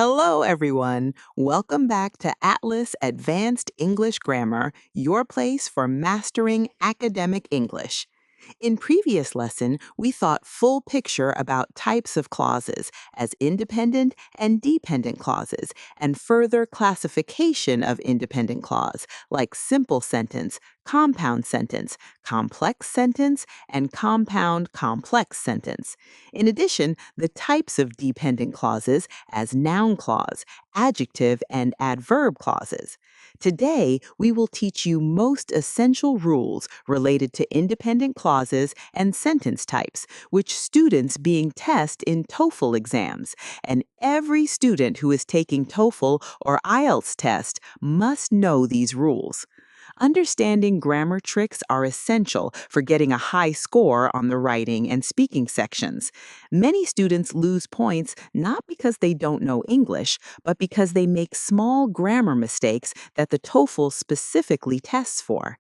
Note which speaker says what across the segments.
Speaker 1: Hello, everyone. Welcome back to Atlas Advanced English Grammar, your place for mastering academic English. In previous lesson, we thought full picture about types of clauses as independent and dependent clauses and further classification of independent clause like simple sentence, compound sentence, complex sentence, and compound complex sentence. In addition, the types of dependent clauses as noun clause, adjective, and adverb clauses. Today, we will teach you most essential rules related to independent clauses and sentence types, which students being tested in TOEFL exams. And every student who is taking TOEFL or IELTS test must know these rules. Understanding grammar tricks are essential for getting a high score on the writing and speaking sections. Many students lose points not because they don't know English, but because they make small grammar mistakes that the TOEFL specifically tests for.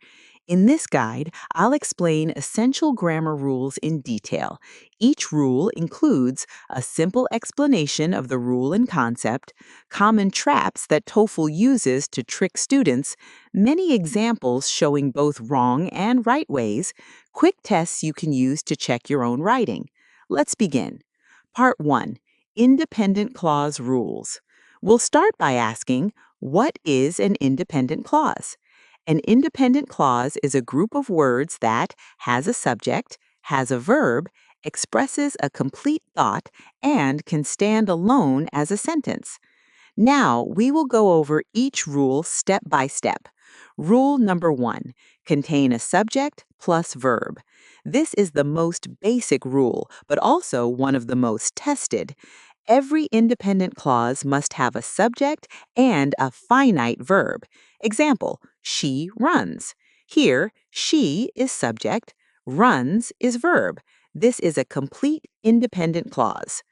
Speaker 1: In this guide, I'll explain essential grammar rules in detail. Each rule includes a simple explanation of the rule and concept, common traps that TOEFL uses to trick students, many examples showing both wrong and right ways, quick tests you can use to check your own writing. Let's begin. Part 1. Independent Clause Rules. We'll start by asking, what is an independent clause? An independent clause is a group of words that has a subject, has a verb, expresses a complete thought, and can stand alone as a sentence. Now, we will go over each rule step by step. Rule number 1, contain a subject plus verb. This is the most basic rule, but also one of the most tested. Every independent clause must have a subject and a finite verb. Example, she runs. Here, she is subject, runs is verb. This is a complete independent clause.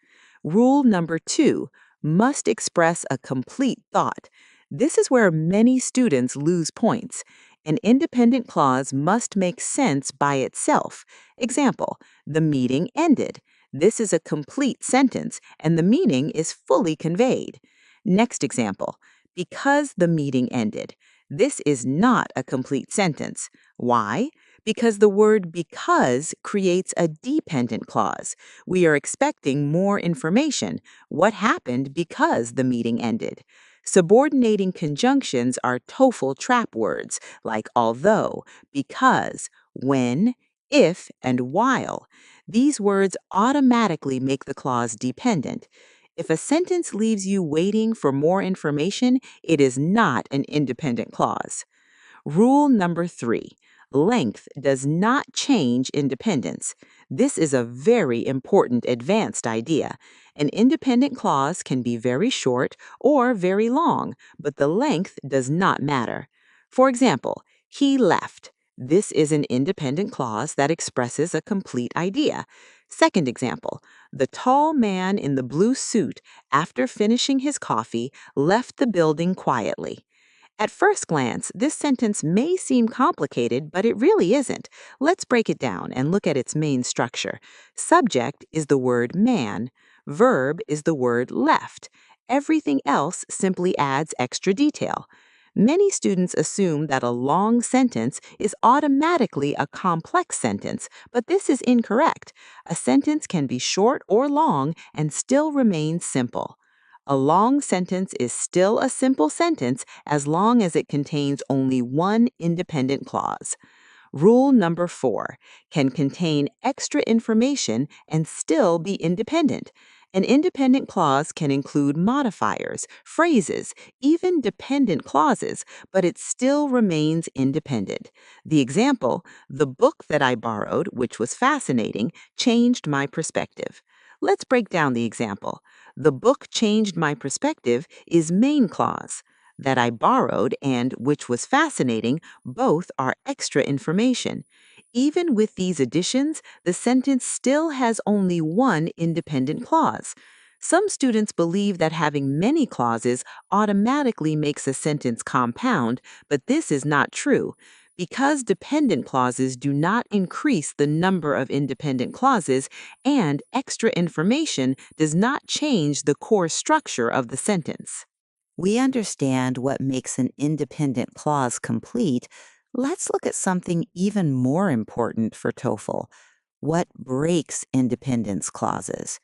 Speaker 1: Rule number 2, must express a complete thought. This is where many students lose points. An independent clause must make sense by itself. Example, the meeting ended. This is a complete sentence, and the meaning is fully conveyed. Next example, because the meeting ended. This is not a complete sentence. Why? Because the word because creates a dependent clause. We are expecting more information. What happened because the meeting ended? Subordinating conjunctions are TOEFL trap words like although, because, when, if, and while. These words automatically make the clause dependent. If a sentence leaves you waiting for more information, it is not an independent clause. Rule number 3, length does not change independence. This is a very important advanced idea. An independent clause can be very short or very long, but the length does not matter. For example, he left. This is an independent clause that expresses a complete idea. Second example, the tall man in the blue suit, after finishing his coffee, left the building quietly. At first glance, this sentence may seem complicated, but it really isn't. Let's break it down and look at its main structure. Subject is the word man. Verb is the word left. Everything else simply adds extra detail. Many students assume that a long sentence is automatically a complex sentence, but this is incorrect. A sentence can be short or long and still remain simple. A long sentence is still a simple sentence as long as it contains only one independent clause. Rule number 4, can contain extra information and still be independent. An independent clause can include modifiers, phrases, even dependent clauses, but it still remains independent. The example, the book that I borrowed, which was fascinating, changed my perspective. Let's break down the example. The book changed my perspective is main clause. That I borrowed and which was fascinating, both are extra information. Even with these additions, the sentence still has only one independent clause. Some students believe that having many clauses automatically makes a sentence compound, but this is not true. because dependent clauses do not increase the number of independent clauses, and extra information does not change the core structure of the sentence.
Speaker 2: We understand what makes an independent clause complete. Let's look at something even more important for TOEFL. What breaks independence clauses?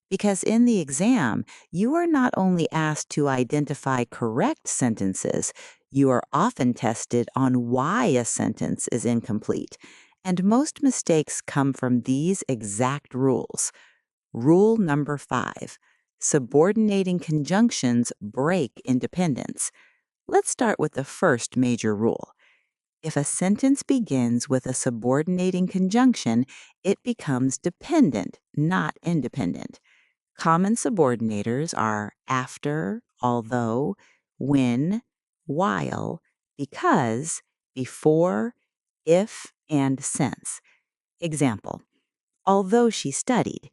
Speaker 2: Because in the exam, you are not only asked to identify correct sentences, you are often tested on why a sentence is incomplete. And most mistakes come from these exact rules. Rule number 5: subordinating conjunctions break independence. Let's start with the first major rule. If a sentence begins with a subordinating conjunction, it becomes dependent, not independent. Common subordinators are after, although, when, while, because, before, if, and since. Example: although she studied.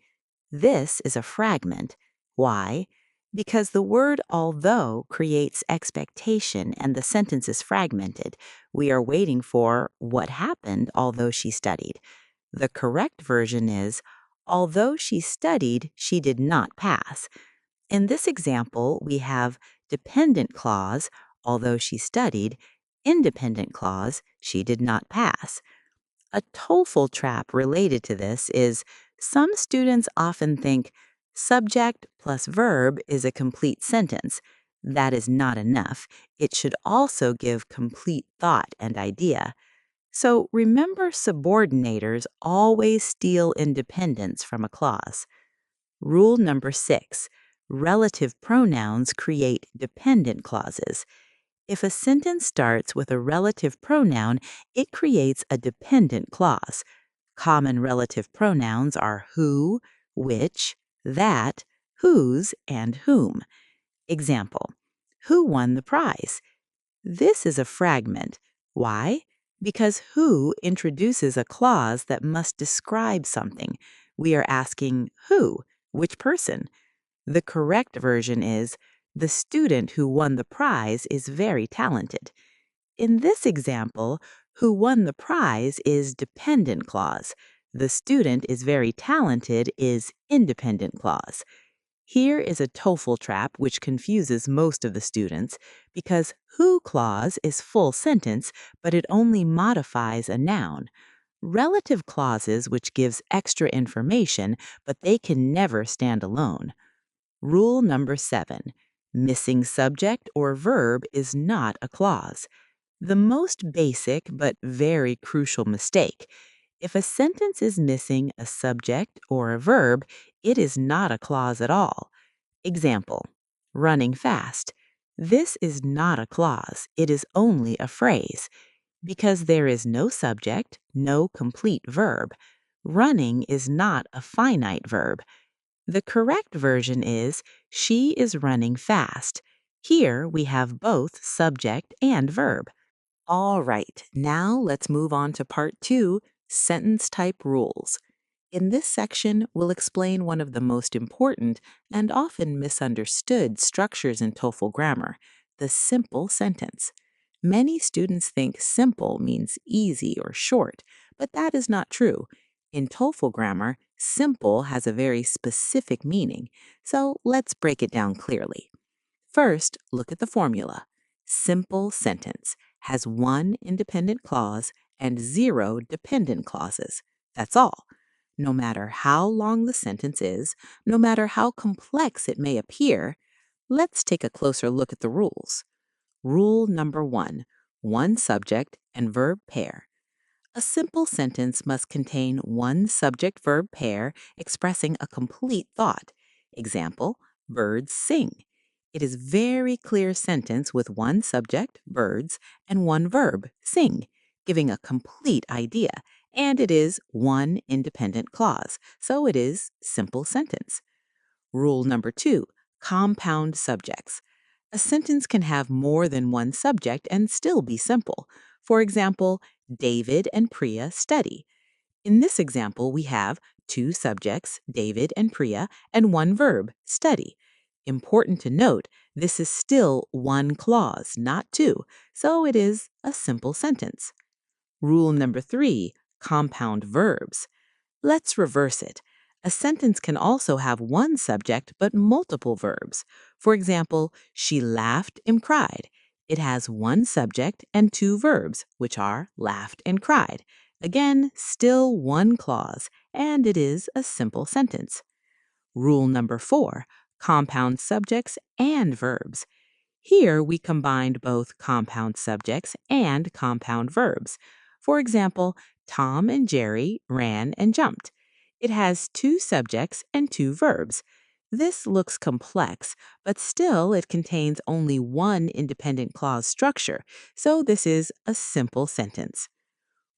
Speaker 2: This is a fragment. Why? Because the word although creates expectation and the sentence is fragmented. We are waiting for what happened although she studied. The correct version is, although she studied, she did not pass. In this example, we have dependent clause, although she studied, independent clause, she did not pass. A TOEFL trap related to this is some students often think subject plus verb is a complete sentence. That is not enough. It should also give complete thought and idea. So remember, subordinators always steal independence from a clause. Rule number 6: relative pronouns create dependent clauses. If a sentence starts with a relative pronoun, it creates a dependent clause. Common relative pronouns are who, which, that, whose, and whom. Example: who won the prize? This is a fragment. Why? Because who introduces a clause that must describe something. We are asking who, which person? The correct version is, the student who won the prize is very talented. In this example, who won the prize is dependent clause. The student is very talented is independent clause. Here is a TOEFL trap which confuses most of the students because who clause is full sentence, but it only modifies a noun. Relative clauses which gives extra information, but they can never stand alone. Rule number 7: missing subject or verb is not a clause. The most basic but very crucial mistake. If a sentence is missing a subject or a verb, it is not a clause at all. Example: running fast. This is not a clause, it is only a phrase. Because there is no subject, no complete verb. Running is not a finite verb. The correct version is, she is running fast. Here we have both subject and verb. All right, now let's move on to part 2, sentence type rules. In this section, we'll explain one of the most important and often misunderstood structures in TOEFL grammar, the simple sentence. Many students think simple means easy or short, but that is not true. In TOEFL grammar, simple has a very specific meaning, so let's break it down clearly. First, look at the formula. Simple sentence has one independent clause and 0 dependent clauses. That's all. No matter how long the sentence is, no matter how complex it may appear, let's take a closer look at the rules. Rule number 1: one subject and verb pair. A simple sentence must contain one subject-verb pair expressing a complete thought. Example: birds sing. It is very clear sentence with one subject, birds, and one verb, sing, giving a complete idea, and it is one independent clause, so it is simple sentence. Rule number 2: compound subjects. A sentence can have more than one subject and still be simple. For example, David and Priya study. In this example, we have two subjects, David and Priya, and one verb, study. Important to note, this is still one clause, not two, so it is a simple sentence.
Speaker 1: Rule number 3, compound verbs. Let's reverse it. A sentence can also have one subject but multiple verbs. For example, she laughed and cried. It has one subject and two verbs, which are laughed and cried. Again, still one clause, and it is a simple sentence. Rule number 4, compound subjects and verbs. Here we combined both compound subjects and compound verbs. For example, Tom and Jerry ran and jumped. It has two subjects and two verbs. This looks complex, but still it contains only one independent clause structure, so this is a simple sentence.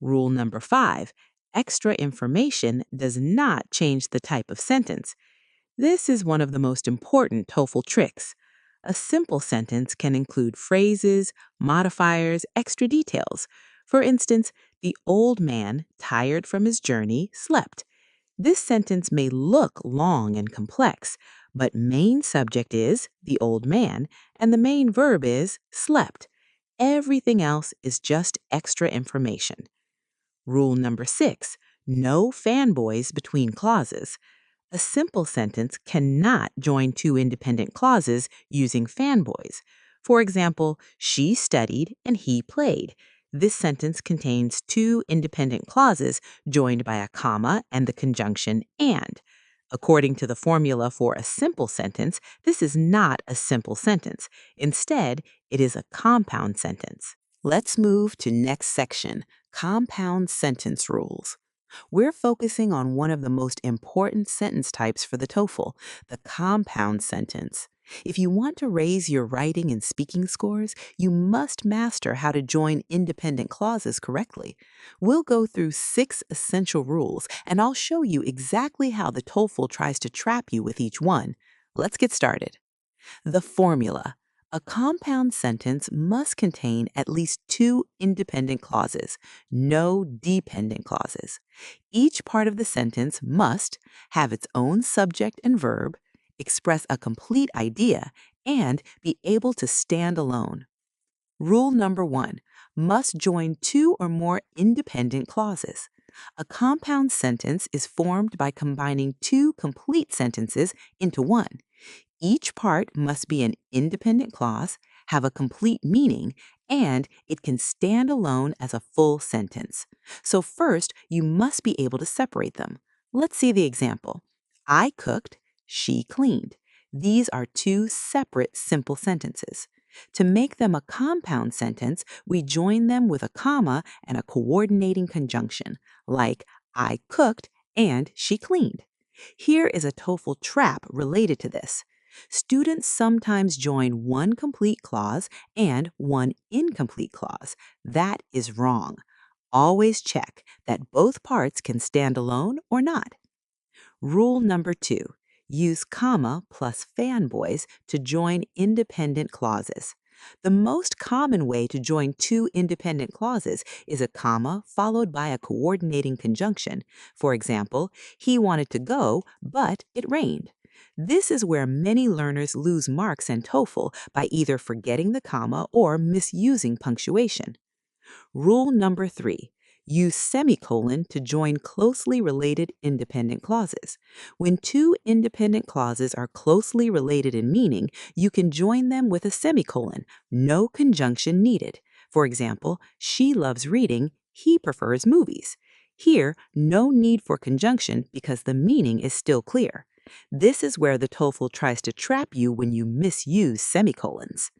Speaker 1: Rule number 5, extra information does not change the type of sentence. This is one of the most important TOEFL tricks. A simple sentence can include phrases, modifiers, extra details. For instance, the old man, tired from his journey, slept. This sentence may look long and complex, but main subject is the old man and the main verb is slept. Everything else is just extra information. Rule number 6, no fanboys between clauses. A simple sentence cannot join two independent clauses using fanboys. For example, she studied and he played. This sentence contains two independent clauses joined by a comma and the conjunction and. According to the formula for a simple sentence, this is not a simple sentence. Instead, it is a compound sentence. Let's move to next section, compound sentence rules. We're focusing on one of the most important sentence types for the TOEFL, the compound sentence. If you want to raise your writing and speaking scores, you must master how to join independent clauses correctly. We'll go through 6 essential rules, and I'll show you exactly how the TOEFL tries to trap you with each one. Let's get started. The formula. A compound sentence must contain at least 2 independent clauses, no dependent clauses. Each part of the sentence must have its own subject and verb, express a complete idea, and be able to stand alone. Rule number 1, must join 2 or more independent clauses. A compound sentence is formed by combining 2 complete sentences into one. Each part must be an independent clause, have a complete meaning, and it can stand alone as a full sentence. So first, you must be able to separate them. Let's see the example. I cooked, she cleaned. These are 2 separate simple sentences. To make them a compound sentence, we join them with a comma and a coordinating conjunction, like I cooked and she cleaned. Here is a TOEFL trap related to this. Students sometimes join one complete clause and one incomplete clause. That is wrong. Always check that both parts can stand alone or not. Rule number 2, use comma plus fanboys to join independent clauses. The most common way to join 2 independent clauses is a comma followed by a coordinating conjunction. For example, he wanted to go, but it rained. This is where many learners lose marks in TOEFL by either forgetting the comma or misusing punctuation. Rule number 3, use semicolon to join closely related independent clauses. When 2 independent clauses are closely related in meaning, you can join them with a semicolon, no conjunction needed. For example, she loves reading, he prefers movies. Here, no need for conjunction because the meaning is still clear. This is where the TOEFL tries to trap you when you misuse semicolons.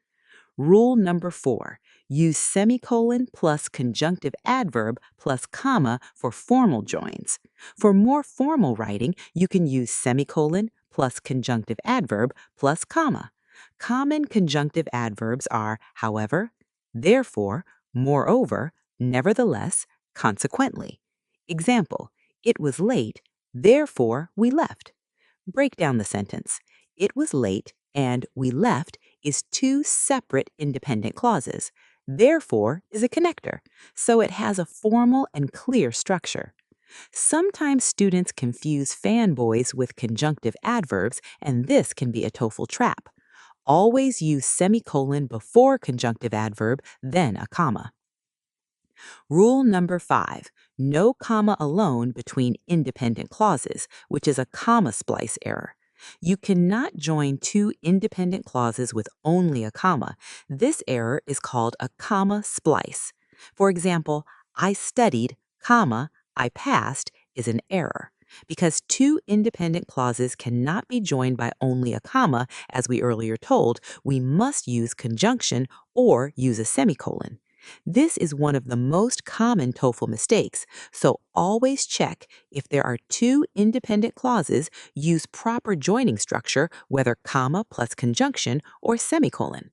Speaker 1: Rule number 4, use semicolon plus conjunctive adverb plus comma for formal joins. For more formal writing, you can use semicolon plus conjunctive adverb plus comma. Common conjunctive adverbs are however, therefore, moreover, nevertheless, consequently. Example, it was late, therefore we left. Break down the sentence. It was late and we left is 2 separate independent clauses. Therefore is a connector, so it has a formal and clear structure. Sometimes students confuse fanboys with conjunctive adverbs, and this can be a TOEFL trap. Always use semicolon before conjunctive adverb, then a comma. Rule number 5, no comma alone between independent clauses, which is a comma splice error. You cannot join two independent clauses with only a comma. This error is called a comma splice. For example, I studied, comma, I passed is an error because two independent clauses cannot be joined by only a comma, as we earlier told. We must use conjunction or use a semicolon. This is one of the most common TOEFL mistakes, so always check if there are two independent clauses, use proper joining structure, whether comma plus conjunction or semicolon.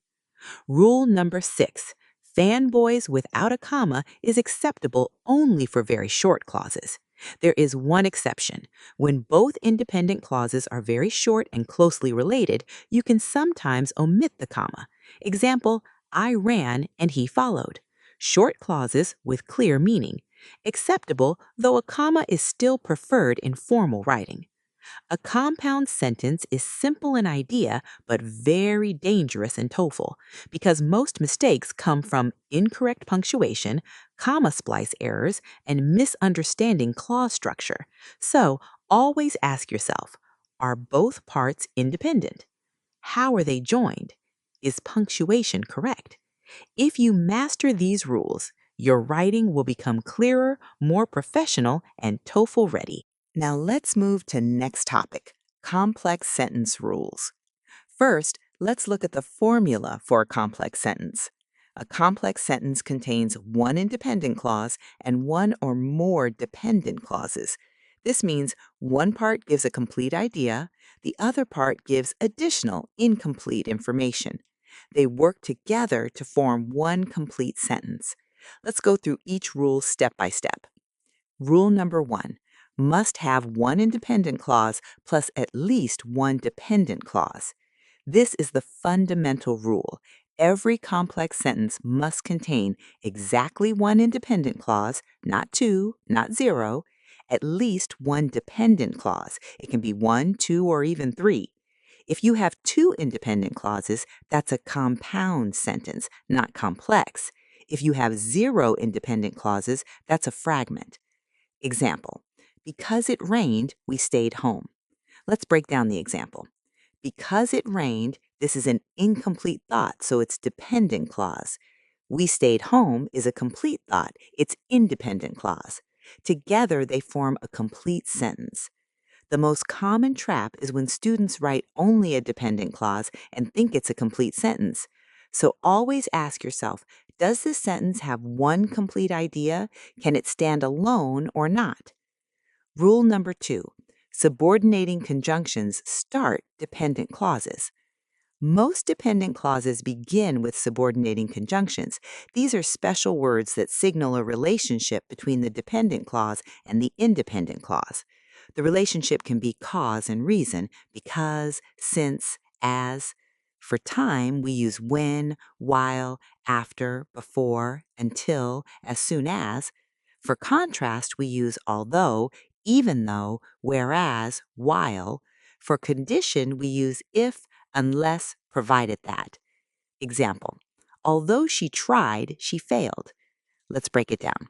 Speaker 1: Rule number 6, fanboys without a comma is acceptable only for very short clauses. There is one exception. When both independent clauses are very short and closely related, you can sometimes omit the comma. Example, I ran and he followed. Short clauses with clear meaning. Acceptable, though a comma is still preferred in formal writing. A compound sentence is simple in idea but very dangerous in TOEFL because most mistakes come from incorrect punctuation, comma splice errors, and misunderstanding clause structure. So always ask yourself, are both parts independent? How are they joined? Is punctuation correct? If you master these rules, your writing will become clearer, more professional, and TOEFL ready. Now let's move to next topic, complex sentence rules. First, let's look at the formula for a complex sentence. A complex sentence contains one independent clause and one or more dependent clauses. This means one part gives a complete idea, the other part gives additional incomplete information. They work together to form one complete sentence. Let's go through each rule step by step. Rule number 1, must have one independent clause plus at least one dependent clause. This is the fundamental rule. Every complex sentence must contain exactly one independent clause, not two, not zero, at least one dependent clause. It can be one, two, or even three. If you have two independent clauses, that's a compound sentence, not complex. If you have zero independent clauses, that's a fragment. Example, because it rained, we stayed home. Let's break down the example. Because it rained, this is an incomplete thought, so it's dependent clause. We stayed home is a complete thought, it's independent clause. Together, they form a complete sentence. The most common trap is when students write only a dependent clause and think it's a complete sentence. So always ask yourself, does this sentence have one complete idea? Can it stand alone or not? Rule number 2, subordinating conjunctions start dependent clauses. Most dependent clauses begin with subordinating conjunctions. These are special words that signal a relationship between the dependent clause and the independent clause. The relationship can be cause and reason, because, since, as. For time, we use when, while, after, before, until, as soon as. For contrast, we use although, even though, whereas, while. For condition, we use if, unless, provided that. Example, although she tried, she failed. Let's break it down.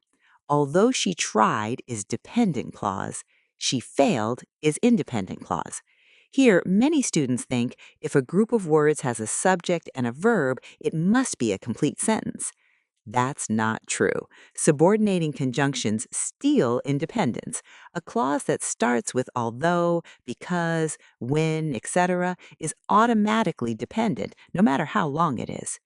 Speaker 1: Although she tried is dependent clause, she failed is independent clause. Here, many students think if a group of words has a subject and a verb, it must be a complete sentence. That's not true. Subordinating conjunctions steal independence. A clause that starts with although, because, when, etc. is automatically dependent, no matter how long it is.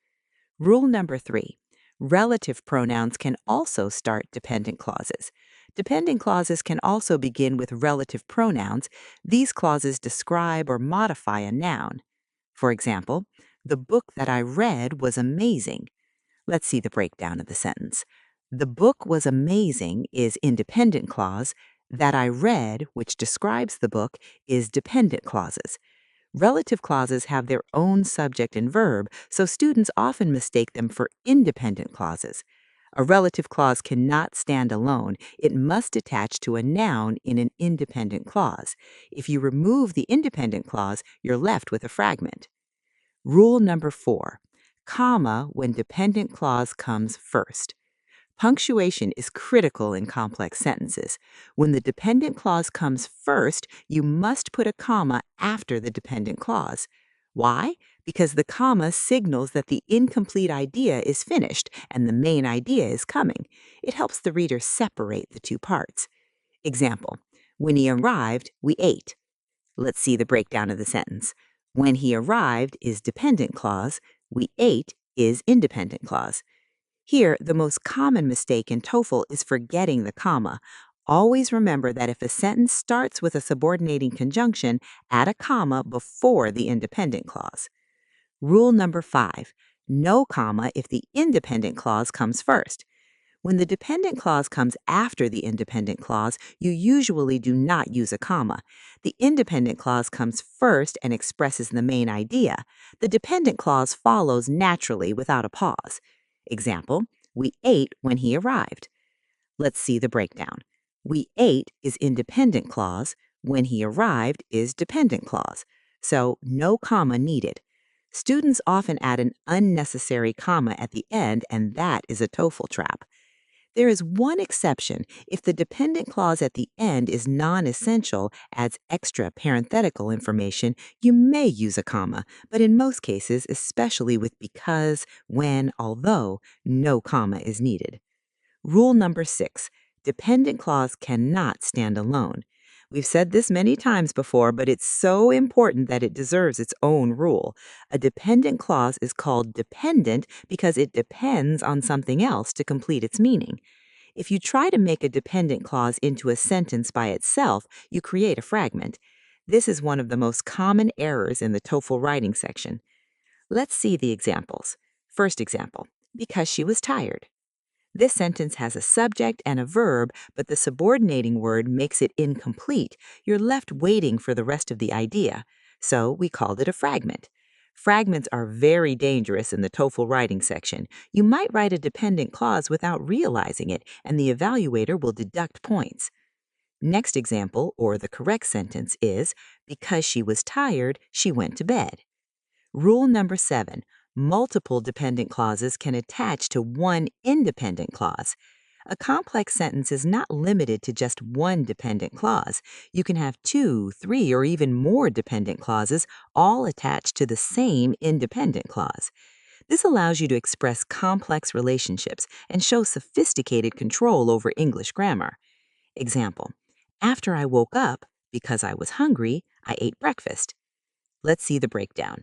Speaker 1: Rule number 3, relative pronouns can also start dependent clauses. Dependent clauses can also begin with relative pronouns. These clauses describe or modify a noun. For example, the book that I read was amazing. Let's see the breakdown of the sentence. The book was amazing is independent clause. That I read, which describes the book, is dependent clauses. Relative clauses have their own subject and verb, so students often mistake them for independent clauses. A relative clause cannot stand alone. It must attach to a noun in an independent clause. If you remove the independent clause, you're left with a fragment. Rule number 4, comma when dependent clause comes first. Punctuation is critical in complex sentences. When the dependent clause comes first, you must put a comma after the dependent clause. Why? Because the comma signals that the incomplete idea is finished and the main idea is coming. It helps the reader separate the two parts. Example: when he arrived, we ate. Let's see the breakdown of the sentence. When he arrived is dependent clause, we ate is independent clause. Here, the most common mistake in TOEFL is forgetting the comma. Always remember that if a sentence starts with a subordinating conjunction, add a comma before the independent clause. Rule number 5: no comma if the independent clause comes first. When the dependent clause comes after the independent clause, you usually do not use a comma. The independent clause comes first and expresses the main idea. The dependent clause follows naturally without a pause. Example: we ate when he arrived. Let's see the breakdown. We ate is independent clause. When he arrived is dependent clause. So no comma needed. Students often add an unnecessary comma at the end, and that is a TOEFL trap. There is one exception. If the dependent clause at the end is non-essential, adds extra parenthetical information, you may use a comma, but in most cases, especially with because, when, although, no comma is needed. Rule number 6: dependent clause cannot stand alone. We've said this many times before, but it's so important that it deserves its own rule. A dependent clause is called dependent because it depends on something else to complete its meaning. If you try to make a dependent clause into a sentence by itself, you create a fragment. This is one of the most common errors in the TOEFL writing section. Let's see the examples. First example: because she was tired. This sentence has a subject and a verb, but the subordinating word makes it incomplete. You're left waiting for the rest of the idea. So we called it a fragment. Fragments are very dangerous in the TOEFL writing section. You might write a dependent clause without realizing it, and the evaluator will deduct points. Next example, or the correct sentence, is because she was tired, she went to bed. Rule number 7: multiple dependent clauses can attach to one independent clause. A complex sentence is not limited to just one dependent clause. You can have 2, 3, or even more dependent clauses all attached to the same independent clause. This allows you to express complex relationships and show sophisticated control over English grammar. Example: after I woke up, because I was hungry, I ate breakfast. Let's see the breakdown.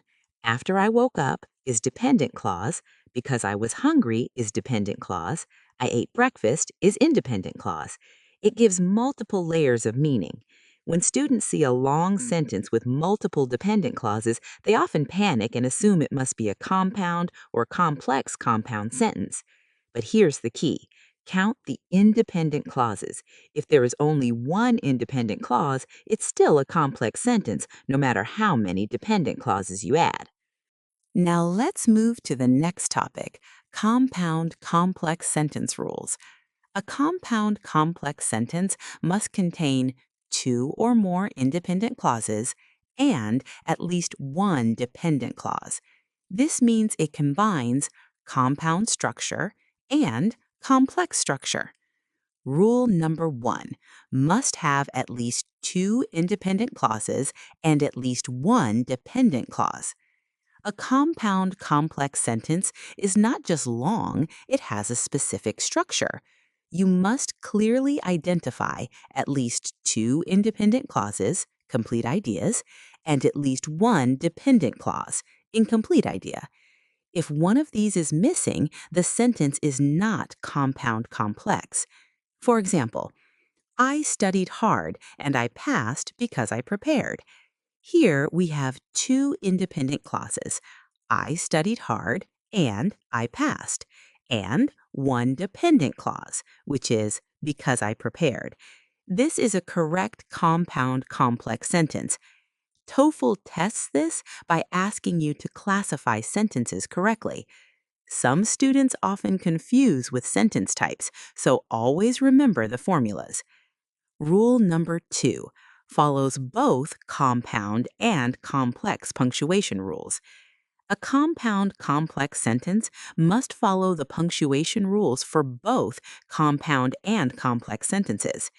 Speaker 1: After I woke up is dependent clause. Because I was hungry is dependent clause. I ate breakfast is independent clause. It gives multiple layers of meaning. When students see a long sentence with multiple dependent clauses, they often panic and assume it must be a compound or complex compound sentence. But here's the key: count the independent clauses. If there is only one independent clause, it's still a complex sentence, no matter how many dependent clauses you add. Now let's move to the next topic: compound complex sentence rules. A compound complex sentence must contain two or more independent clauses and at least one dependent clause. This means it combines compound structure and complex structure. Rule number 1: must have at least two independent clauses and at least one dependent clause. A compound complex sentence is not just long, it has a specific structure. You must clearly identify at least two independent clauses, complete ideas, and at least one dependent clause, incomplete idea. If one of these is missing, the sentence is not compound complex. For example, I studied hard and I passed because I prepared. Here we have two independent clauses: I studied hard and I passed, and one dependent clause, which is because I prepared. This is a correct compound complex sentence. TOEFL tests this by asking you to classify sentences correctly. Some students often confuse with sentence types, so always remember the formulas. Rule number 2 follows both compound and complex punctuation rules. A compound complex sentence must follow the punctuation rules for both compound and complex sentences.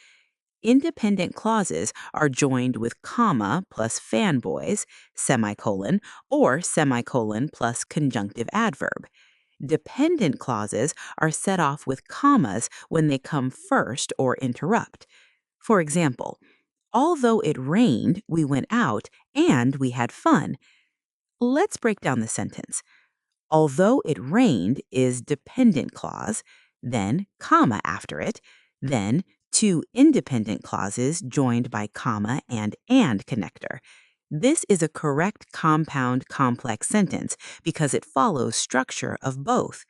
Speaker 1: Independent clauses are joined with comma plus fanboys, semicolon, or semicolon plus conjunctive adverb. Dependent clauses are set off with commas when they come first or interrupt. For example, although it rained, we went out and we had fun. Let's break down the sentence. Although it rained is dependent clause, then comma after it, then two independent clauses joined by comma and connector. This is a correct compound complex sentence because it follows structure of both.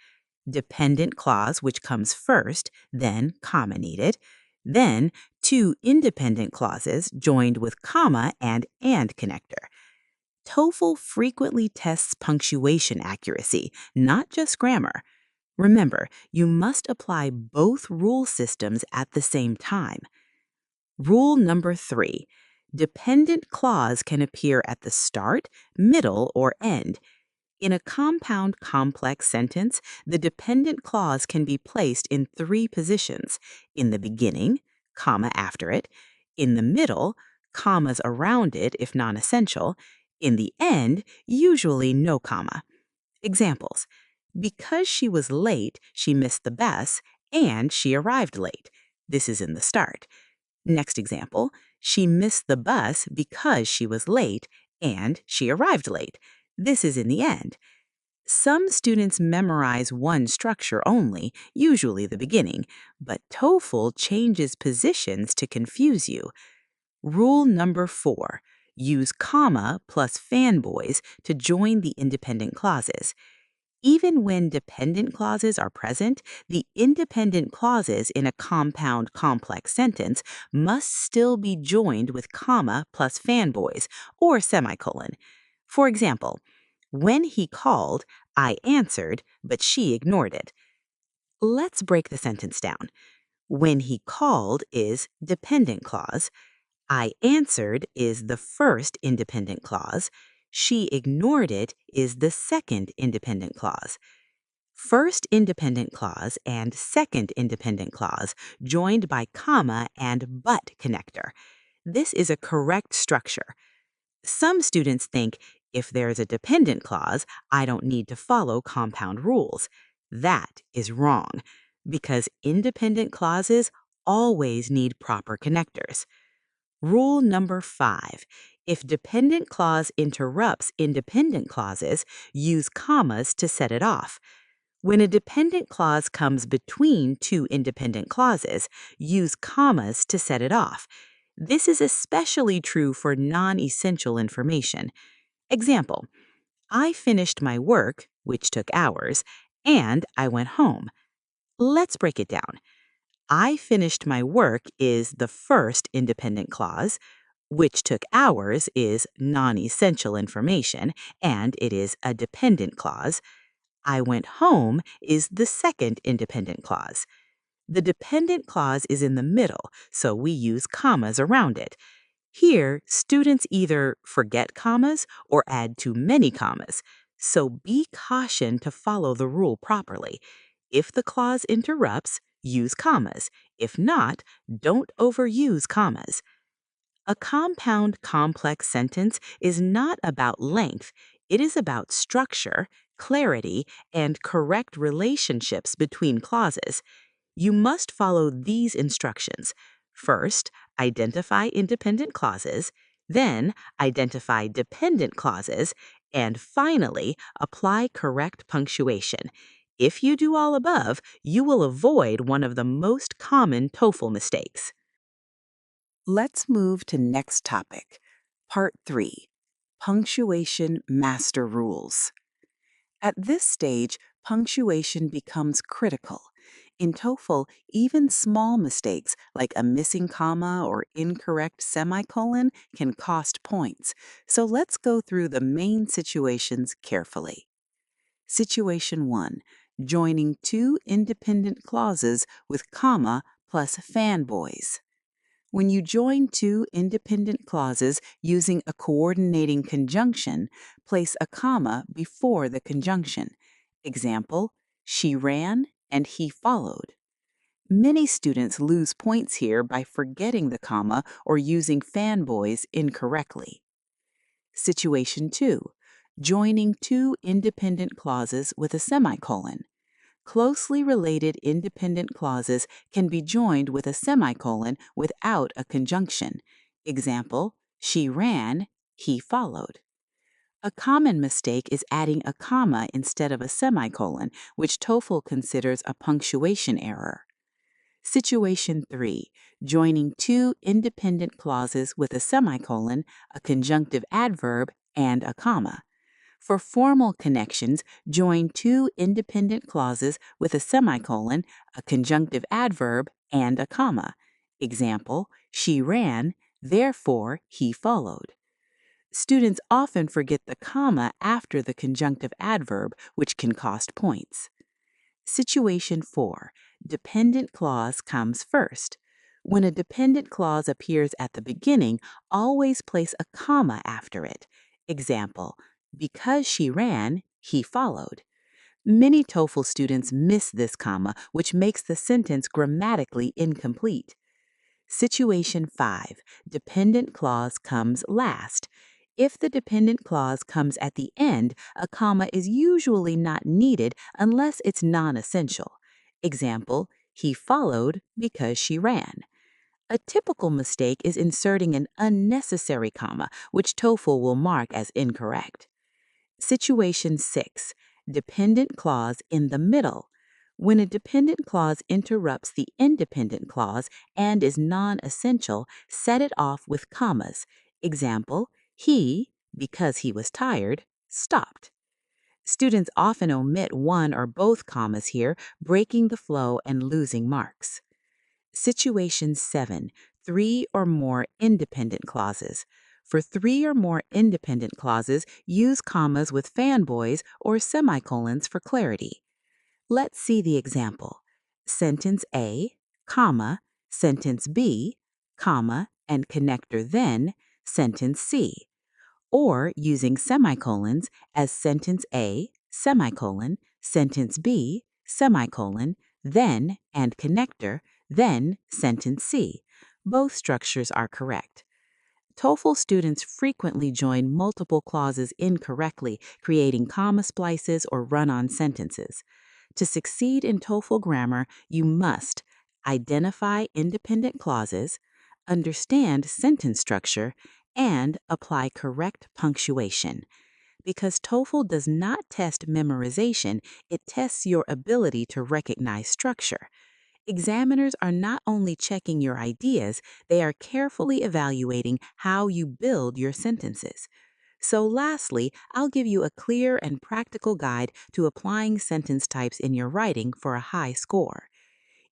Speaker 1: Dependent clause which comes first, then comma needed, then two independent clauses joined with comma and connector. TOEFL frequently tests punctuation accuracy, not just grammar. Remember, you must apply both rule systems at the same time. Rule number 3. Dependent clause can appear at the start, middle, or end. In a compound complex sentence, the dependent clause can be placed in 3 positions: in the beginning, comma after it; in the middle, commas around it if non-essential; in the end, usually no comma. Examples: because she was late, she missed the bus, and she arrived late. This is in the start. Next example: she missed the bus because she was late, and she arrived late. This is in the end. Some students memorize one structure only, usually the beginning, but TOEFL changes positions to confuse you. Rule number 4. Use comma plus fanboys to join the independent clauses. Even when dependent clauses are present, the independent clauses in a compound complex sentence must still be joined with comma plus fanboys or semicolon. For example, when he called, I answered, but she ignored it. Let's break the sentence down. When he called is dependent clause. I answered is the first independent clause. She ignored it is the second independent clause. First independent clause and second independent clause joined by comma and but connector. This is a correct structure. Some students think if there's a dependent clause, I don't need to follow compound rules. That is wrong, because independent clauses always need proper connectors. Rule number 5. If dependent clause interrupts independent clauses, use commas to set it off. When a dependent clause comes between two independent clauses, use commas to set it off. This is especially true for non-essential information. Example: I finished my work, which took hours, and I went home. Let's break it down. I finished my work is the first independent clause, which took hours is non-essential information, and it is a dependent clause. I went home is the second independent clause. The dependent clause is in the middle, so we use commas around it. Here, students either forget commas or add too many commas, so be cautioned to follow the rule properly. If the clause interrupts, use commas. If not, don't overuse commas. A compound complex sentence is not about length, it is about structure, clarity, and correct relationships between clauses. You must follow these instructions. First, identify independent clauses, then identify dependent clauses, and finally, apply correct punctuation. If you do all above, you will avoid one of the most common TOEFL mistakes. Let's move to next topic, Part 3, Punctuation Master Rules. At this stage, punctuation becomes critical. In TOEFL, even small mistakes like a missing comma or incorrect semicolon can cost points. So let's go through the main situations carefully. Situation 1. Joining two independent clauses with comma plus fanboys. When you join two independent clauses using a coordinating conjunction, place a comma before the conjunction. Example, she ran and he followed. Many students lose points here by forgetting the comma or using fanboys incorrectly. Situation 2. Joining two independent clauses with a semicolon. Closely related independent clauses can be joined with a semicolon without a conjunction. Example, she ran, he followed. A common mistake is adding a comma instead of a semicolon, which TOEFL considers a punctuation error. Situation 3. Joining two independent clauses with a semicolon, a conjunctive adverb, and a comma. For formal connections, join two independent clauses with a semicolon, a conjunctive adverb, and a comma. Example, she ran, therefore he followed. Students often forget the comma after the conjunctive adverb, which can cost points. Situation 4. Dependent clause comes first. When a dependent clause appears at the beginning, always place a comma after it. Example, because she ran, he followed. Many TOEFL students miss this comma, which makes the sentence grammatically incomplete. Situation 5. Dependent clause comes last. If the dependent clause comes at the end, a comma is usually not needed unless it's non-essential. Example, he followed because she ran. A typical mistake is inserting an unnecessary comma, which TOEFL will mark as incorrect. Situation 6. Dependent clause in the middle. When a dependent clause interrupts the independent clause and is non-essential, set it off with commas. Example, he, because he was tired, stopped. Students often omit one or both commas here, breaking the flow and losing marks. Situation 7. Three or more independent clauses. For three or more independent clauses, use commas with fanboys or semicolons for clarity. Let's see the example. Sentence A, comma, sentence B, comma, and connector then, sentence C. Or using semicolons as sentence A, semicolon, sentence B, semicolon, then, and connector, then sentence C. Both structures are correct. TOEFL students frequently join multiple clauses incorrectly, creating comma splices or run-on sentences. To succeed in TOEFL grammar, you must identify independent clauses, understand sentence structure, and apply correct punctuation. Because TOEFL does not test memorization, it tests your ability to recognize structure. Examiners are not only checking your ideas, they are carefully evaluating how you build your sentences. So lastly, I'll give you a clear and practical guide to applying sentence types in your writing for a high score.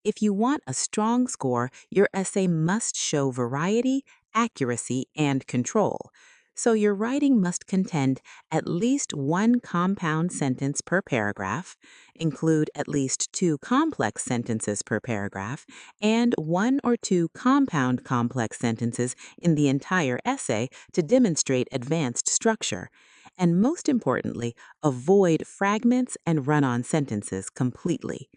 Speaker 1: If you want a strong score, your essay must show variety, accuracy, and control. So your writing must contain at least one compound sentence per paragraph, include at least two complex sentences per paragraph, and one or two compound complex sentences in the entire essay to demonstrate advanced structure. And most importantly, avoid fragments and run-on sentences completely.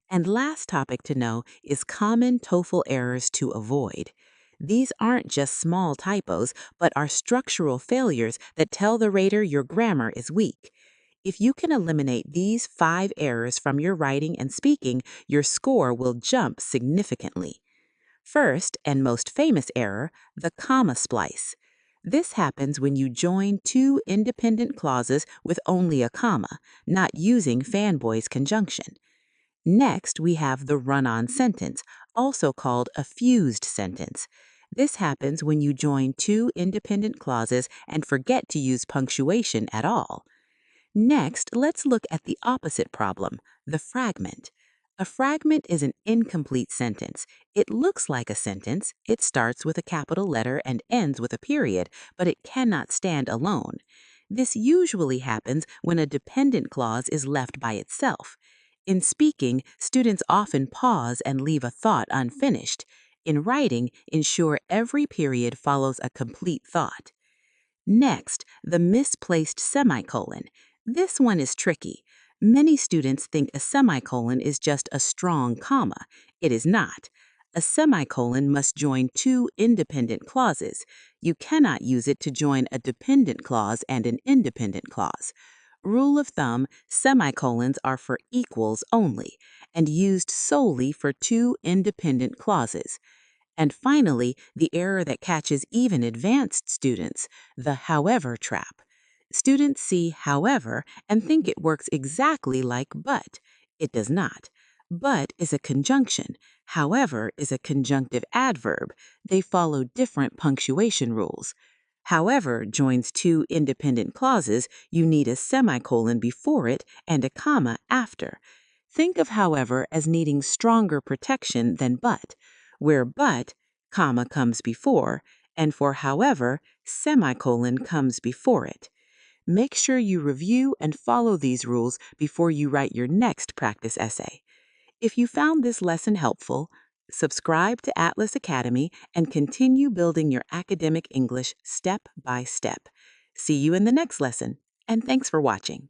Speaker 1: And last topic to know is common TOEFL errors to avoid. These aren't just small typos, but are structural failures that tell the rater your grammar is weak. If you can eliminate these 5 errors from your writing and speaking, your score will jump significantly. First, and most famous error, the comma splice. This happens when you join two independent clauses with only a comma, not using fanboy's conjunction. Next, we have the run-on sentence, also called a fused sentence. This happens when you join two independent clauses and forget to use punctuation at all. Next, let's look at the opposite problem, the fragment. A fragment is an incomplete sentence. It looks like a sentence, it starts with a capital letter and ends with a period, but it cannot stand alone. This usually happens when a dependent clause is left by itself. In speaking, students often pause and leave a thought unfinished. In writing, ensure every period follows a complete thought. Next, the misplaced semicolon. This one is tricky. Many students think a semicolon is just a strong comma. It is not. A semicolon must join two independent clauses. You cannot use it to join a dependent clause and an independent clause. Rule of thumb, semicolons are for equals only and used solely for two independent clauses. And finally, the error that catches even advanced students, the however trap. Students see however and think it works exactly like but. It does not. But is a conjunction. However is a conjunctive adverb. They follow different punctuation rules. However joins two independent clauses, you need a semicolon before it and a comma after. Think of however as needing stronger protection than but, where but, comma comes before, and for however, semicolon comes before it. Make sure you review and follow these rules before you write your next practice essay. If you found this lesson helpful, subscribe to Atlas Academy and continue building your academic English step by step. See you in the next lesson, and thanks for watching.